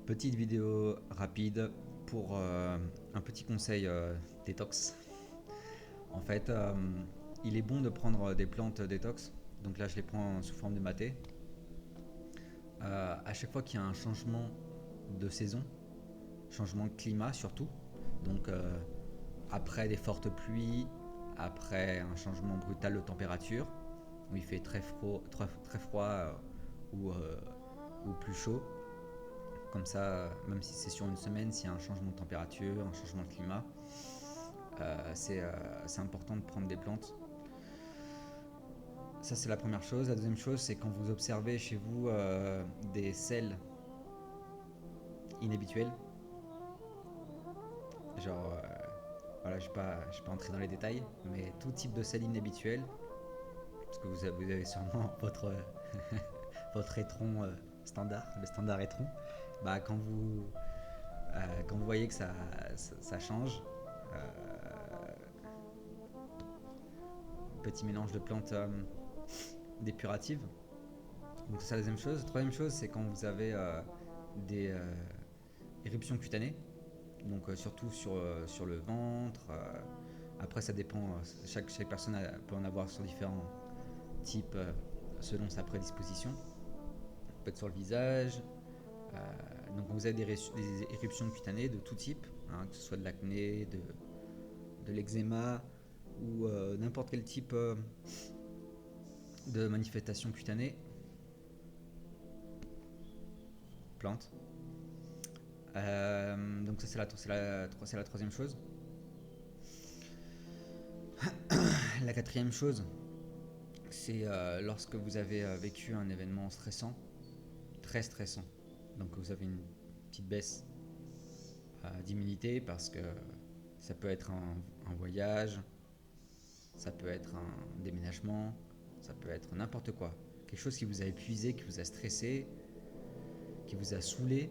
Petite vidéo rapide pour un petit conseil détox. En fait, il est bon de prendre des plantes détox. Donc là, je les prends sous forme de maté. À chaque fois qu'il y a un changement de saison, changement de climat surtout, donc après des fortes pluies, après un changement brutal de température, où il fait très froid ou plus chaud, comme ça, même si c'est sur une semaine, s'il y a un changement de température, un changement de climat, c'est important de prendre des plantes. Ça, c'est la première chose. La deuxième chose, c'est quand vous observez chez vous des sels inhabituels, genre, voilà, je ne vais pas entrer dans les détails, mais tout type de sel inhabituel, parce que vous avez sûrement votre étron standard, le standard étron, bah, quand vous voyez que ça change, euh, petit mélange de plantes dépuratives. Donc c'est la deuxième chose. Troisième chose, c'est quand vous avez des éruptions cutanées, donc surtout sur le ventre. Après, ça dépend, chaque personne peut en avoir sur différents types selon sa prédisposition. Peut être sur le visage. Donc vous avez des éruptions cutanées de tout type, hein, que ce soit de l'acné, de l'eczéma ou n'importe quel type de manifestation cutanée. Plante. Donc ça c'est la troisième chose. La quatrième chose, c'est lorsque vous avez vécu un événement stressant, très stressant. Donc vous avez une petite baisse d'immunité parce que ça peut être un voyage, ça peut être un déménagement, ça peut être n'importe quoi. Quelque chose qui vous a épuisé, qui vous a stressé, qui vous a saoulé.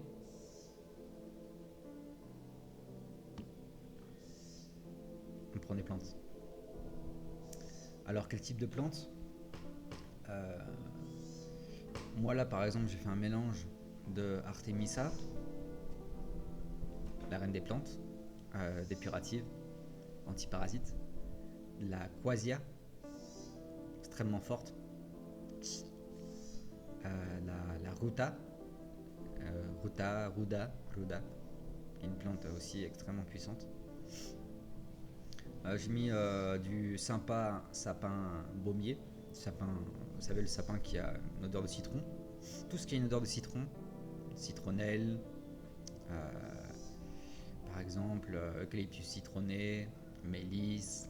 On prend des plantes. Alors quel type de plantes? Euh, Moi là par exemple j'ai fait un mélange de Artemisia, la reine des plantes, dépurative, antiparasite, la Quasia, extrêmement forte, la Ruta, Ruda, qui est une plante aussi extrêmement puissante. J'ai mis du sapin baumier, sapin, vous savez le sapin qui a une odeur de citron. Tout ce qui a une odeur de citron, citronnelle, euh, par exemple eucalyptus citronné, mélisse,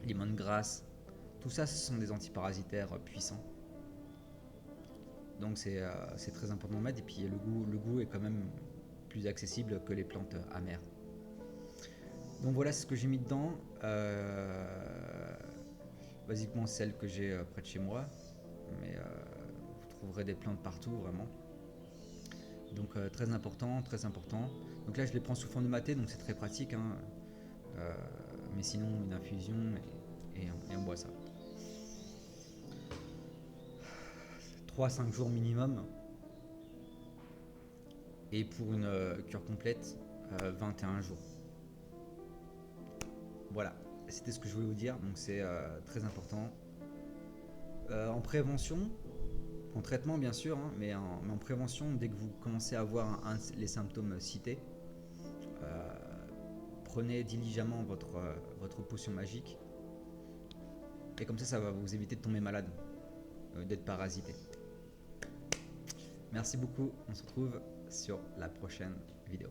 lemongrass, tout ça ce sont des antiparasitaires puissants. Donc c'est très important de mettre et puis le goût est quand même plus accessible que les plantes amères. Donc voilà ce que j'ai mis dedans. Basiquement celles que j'ai près de chez moi, mais vous trouverez des plantes partout vraiment. Donc très important, très important. Donc là je les prends sous forme de maté, donc c'est très pratique, hein. Euh, mais sinon une infusion et on boit ça. 3 à 5 jours minimum. Et pour une cure complète, 21 jours. Voilà, c'était ce que je voulais vous dire, donc c'est très important. En prévention, en traitement bien sûr, hein, mais en prévention, dès que vous commencez à avoir les symptômes cités, euh, prenez diligemment votre potion magique, et comme ça va vous éviter de tomber malade, d'être parasité. Merci beaucoup, on se retrouve sur la prochaine vidéo.